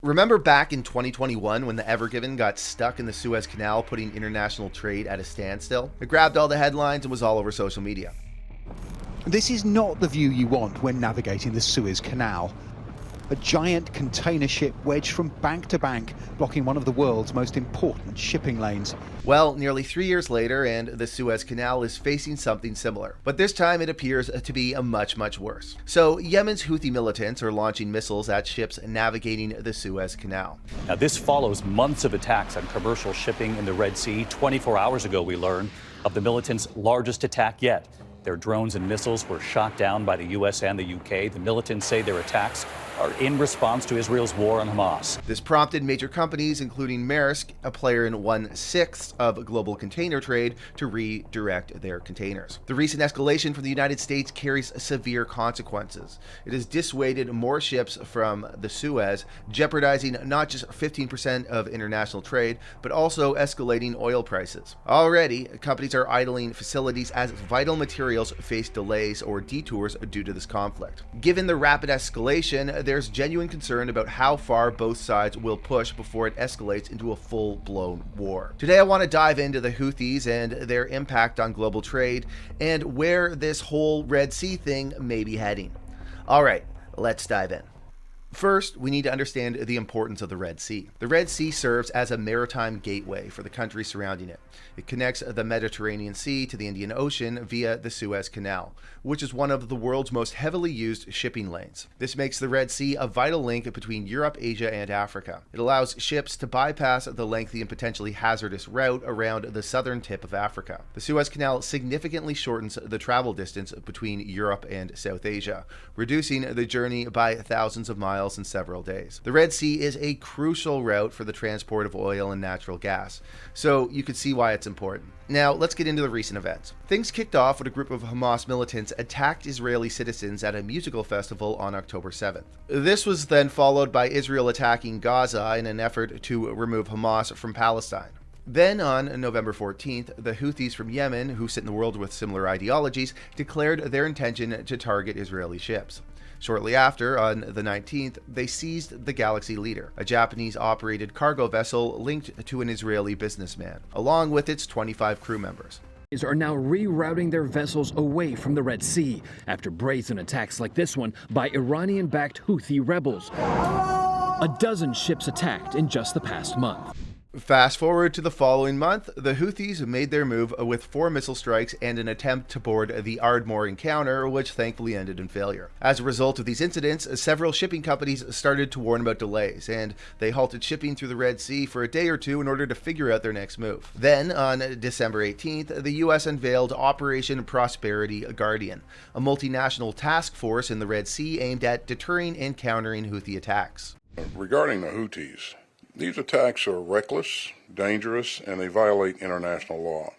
Remember back in 2021 when the Ever Given got stuck in the Suez Canal, putting international trade at a standstill? It grabbed all the headlines and was all over social media. This is not the view you want when navigating the Suez Canal. A giant container ship wedged from bank to bank, blocking one of the world's most important shipping lanes. Well, nearly 3 years later, and the Suez Canal is facing something similar. But this time it appears to be much worse. So, Yemen's Houthi militants are launching missiles at ships navigating the Suez Canal. Now, this follows months of attacks on commercial shipping in the Red Sea. 24 hours ago, we learned of the militants' largest attack yet. Their drones and missiles were shot down by the U.S. and the U.K. The militants say their attacks are in response to Israel's war on Hamas. This prompted major companies, including Maersk, a player in 1/6 of global container trade, to redirect their containers. The recent escalation from the United States carries severe consequences. It has dissuaded more ships from the Suez, jeopardizing not just 15% of international trade, but also escalating oil prices. Already, companies are idling facilities as vital materials face delays or detours due to this conflict. Given the rapid escalation, there's genuine concern about how far both sides will push before it escalates into a full-blown war. Today I want to dive into the Houthis and their impact on global trade and where this whole Red Sea thing may be heading. Alright, let's dive in. First, we need to understand the importance of the Red Sea. The Red Sea serves as a maritime gateway for the countries surrounding it. It connects the Mediterranean Sea to the Indian Ocean via the Suez Canal, which is one of the world's most heavily used shipping lanes. This makes the Red Sea a vital link between Europe, Asia, and Africa. It allows ships to bypass the lengthy and potentially hazardous route around the southern tip of Africa. The Suez Canal significantly shortens the travel distance between Europe and South Asia, reducing the journey by thousands of miles in several days. The Red Sea is a crucial route for the transport of oil and natural gas, so you can see why it's important. Now, let's get into the recent events. Things kicked off when a group of Hamas militants attacked Israeli citizens at a musical festival on October 7th. This was then followed by Israel attacking Gaza in an effort to remove Hamas from Palestine. Then on November 14th, the Houthis from Yemen, who sit in the world with similar ideologies, declared their intention to target Israeli ships. Shortly after, on the 19th, they seized the Galaxy Leader, a Japanese-operated cargo vessel linked to an Israeli businessman, along with its 25 crew members. Are now rerouting their vessels away from the Red Sea after brazen attacks like this one by Iranian-backed Houthi rebels. A dozen ships attacked in just the past month. Fast forward to the following month, the Houthis made their move with 4 missile strikes and an attempt to board the Ardmore encounter, which thankfully ended in failure. As a result of these incidents, several shipping companies started to warn about delays, and they halted shipping through the Red Sea for a day or two in order to figure out their next move. Then, on December 18th, the U.S. unveiled Operation Prosperity Guardian, a multinational task force in the Red Sea aimed at deterring and countering Houthi attacks. Regarding the Houthis, these attacks are reckless, dangerous, and they violate international law.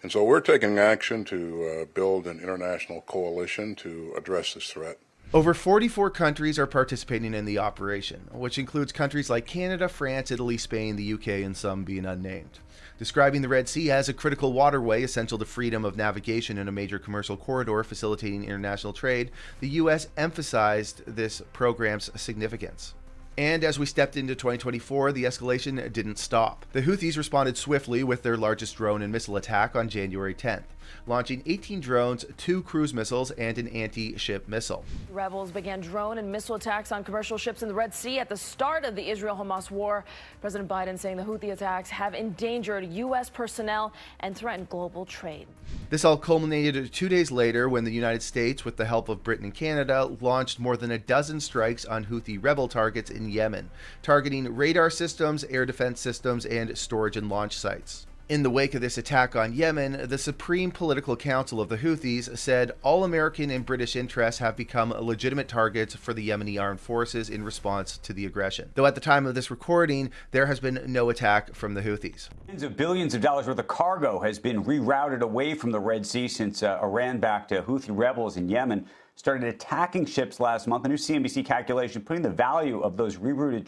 And so we're taking action to build an international coalition to address this threat. Over 44 countries are participating in the operation, which includes countries like Canada, France, Italy, Spain, the UK, and some being unnamed. Describing the Red Sea as a critical waterway essential to freedom of navigation in a major commercial corridor facilitating international trade, the U.S. emphasized this program's significance. And as we stepped into 2024, the escalation didn't stop. The Houthis responded swiftly with their largest drone and missile attack on January 10th, launching 18 drones, 2 cruise missiles, and an anti-ship missile. Rebels began drone and missile attacks on commercial ships in the Red Sea at the start of the Israel-Hamas war. President Biden saying the Houthi attacks have endangered U.S. personnel and threatened global trade. This all culminated 2 days later when the United States, with the help of Britain and Canada, launched more than a dozen strikes on Houthi rebel targets in Yemen, targeting radar systems, air defense systems, and storage and launch sites. In the wake of this attack on Yemen, the Supreme Political Council of the Houthis said all American and British interests have become legitimate targets for the Yemeni armed forces in response to the aggression. Though at the time of this recording, there has been no attack from the Houthis. Tens of billions of dollars worth of cargo has been rerouted away from the Red Sea since Iran-backed Houthi rebels in Yemen started attacking ships last month. A new CNBC calculation putting the value of those rerouted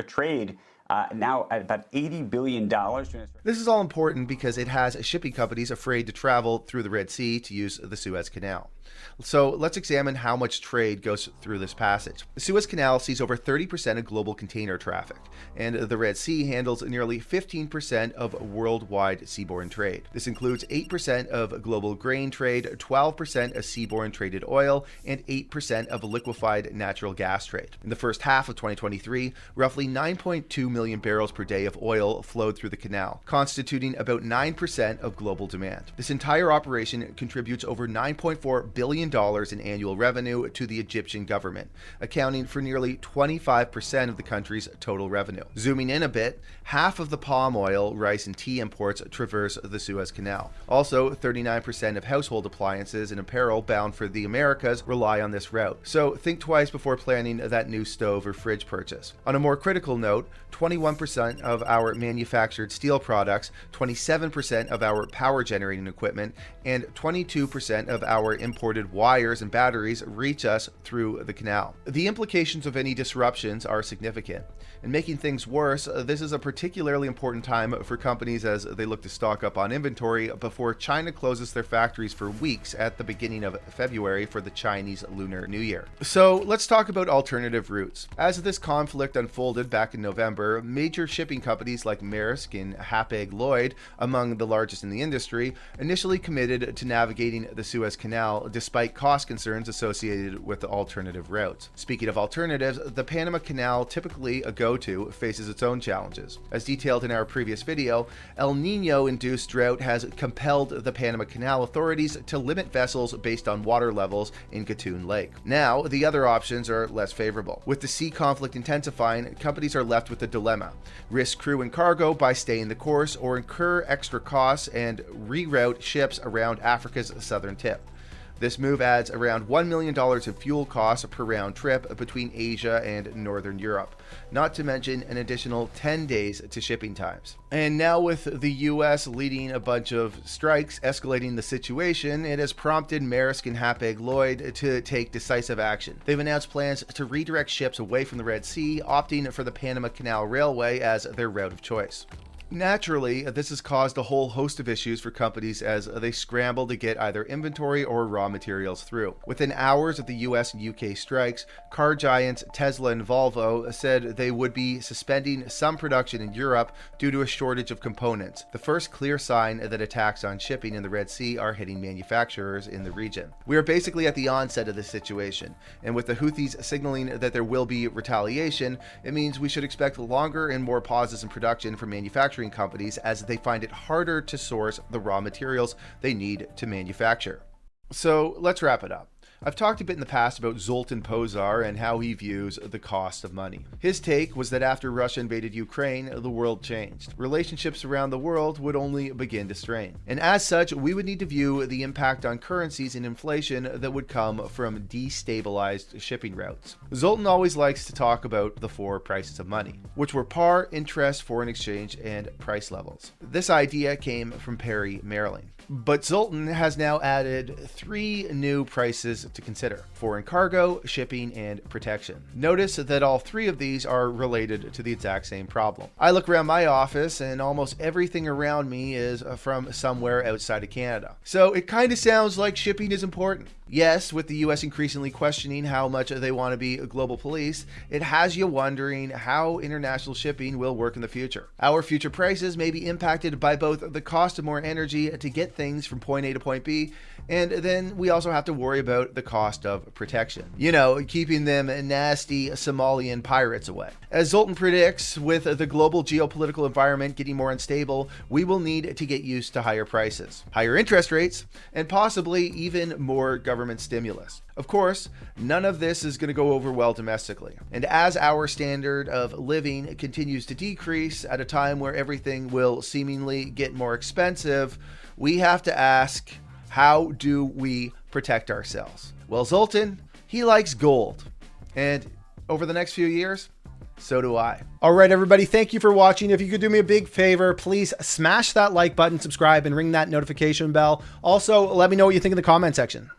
trade now at about $80 billion. This is all important because it has shipping companies afraid to travel through the Red Sea to use the Suez Canal. So let's examine how much trade goes through this passage. The Suez Canal sees over 30% of global container traffic, and the Red Sea handles nearly 15% of worldwide seaborne trade. This includes 8% of global grain trade, 12% of seaborne traded oil, and 8% of liquefied natural gas trade. In the first half of 2023, roughly 9.2 million barrels per day of oil flowed through the canal, constituting about 9% of global demand. This entire operation contributes over $9.4 billion in annual revenue to the Egyptian government, accounting for nearly 25% of the country's total revenue. Zooming in a bit, half of the palm oil, rice, and tea imports traverse the Suez Canal. Also, 39% of household appliances and apparel bound for the Americas rely on this route. So think twice before planning that new stove or fridge purchase. On a more critical note, 21% of our manufactured steel products, 27% of our power generating equipment, and 22% of our imported wires and batteries reach us through the canal. The implications of any disruptions are significant. And making things worse, this is a particularly important time for companies as they look to stock up on inventory before China closes their factories for weeks at the beginning of February for the Chinese Lunar New Year. So let's talk about alternative routes. As this conflict unfolded back in November, major shipping companies like Maersk and Hapag-Lloyd, among the largest in the industry, initially committed to navigating the Suez Canal despite cost concerns associated with the alternative routes. Speaking of alternatives, the Panama Canal, typically a go-to, faces its own challenges. As detailed in our previous video, El Nino-induced drought has compelled the Panama Canal authorities to limit vessels based on water levels in Gatun Lake. Now, the other options are less favorable. With the sea conflict intensifying, companies are left with a dilemma: risk crew and cargo by staying the course, or incur extra costs and reroute ships around Africa's southern tip. This move adds around $1 million in fuel costs per round trip between Asia and Northern Europe, not to mention an additional 10 days to shipping times. And now, with the US leading a bunch of strikes escalating the situation, it has prompted Maersk and Hapag-Lloyd to take decisive action. They've announced plans to redirect ships away from the Red Sea, opting for the Panama Canal Railway as their route of choice. Naturally, this has caused a whole host of issues for companies as they scramble to get either inventory or raw materials through. Within hours of the US and UK strikes, car giants Tesla and Volvo said they would be suspending some production in Europe due to a shortage of components, the first clear sign that attacks on shipping in the Red Sea are hitting manufacturers in the region. We are basically at the onset of this situation, and with the Houthis signaling that there will be retaliation, it means we should expect longer and more pauses in production for manufacturing companies as they find it harder to source the raw materials they need to manufacture. So let's wrap it up. I've talked a bit in the past about Zoltan Pozsar and how he views the cost of money. His take was that after Russia invaded Ukraine, the world changed. Relationships around the world would only begin to strain. And as such, we would need to view the impact on currencies and inflation that would come from destabilized shipping routes. Zoltan always likes to talk about the four prices of money, which were par, interest, foreign exchange, and price levels. This idea came from Perry Marilyn. But Zoltan has now added 3 new prices to consider: foreign cargo, shipping, and protection. Notice that all 3 of these are related to the exact same problem. I look around my office and almost everything around me is from somewhere outside of Canada. So it kind of sounds like shipping is important. Yes, with the US increasingly questioning how much they want to be a global police, it has you wondering how international shipping will work in the future. Our future prices may be impacted by both the cost of more energy to get things from point A to point B, and then we also have to worry about the cost of protection. You know, keeping them nasty Somalian pirates away. As Zoltan predicts, with the global geopolitical environment getting more unstable, we will need to get used to higher prices, higher interest rates, and possibly even more government stimulus. Of course, none of this is going to go over well domestically. And as our standard of living continues to decrease at a time where everything will seemingly get more expensive, we have to ask, how do we protect ourselves? Well, Zoltan, he likes gold. And over the next few years, so do I. All right, everybody, thank you for watching. If you could do me a big favor, please smash that like button, subscribe, and ring that notification bell. Also, let me know what you think in the comment section.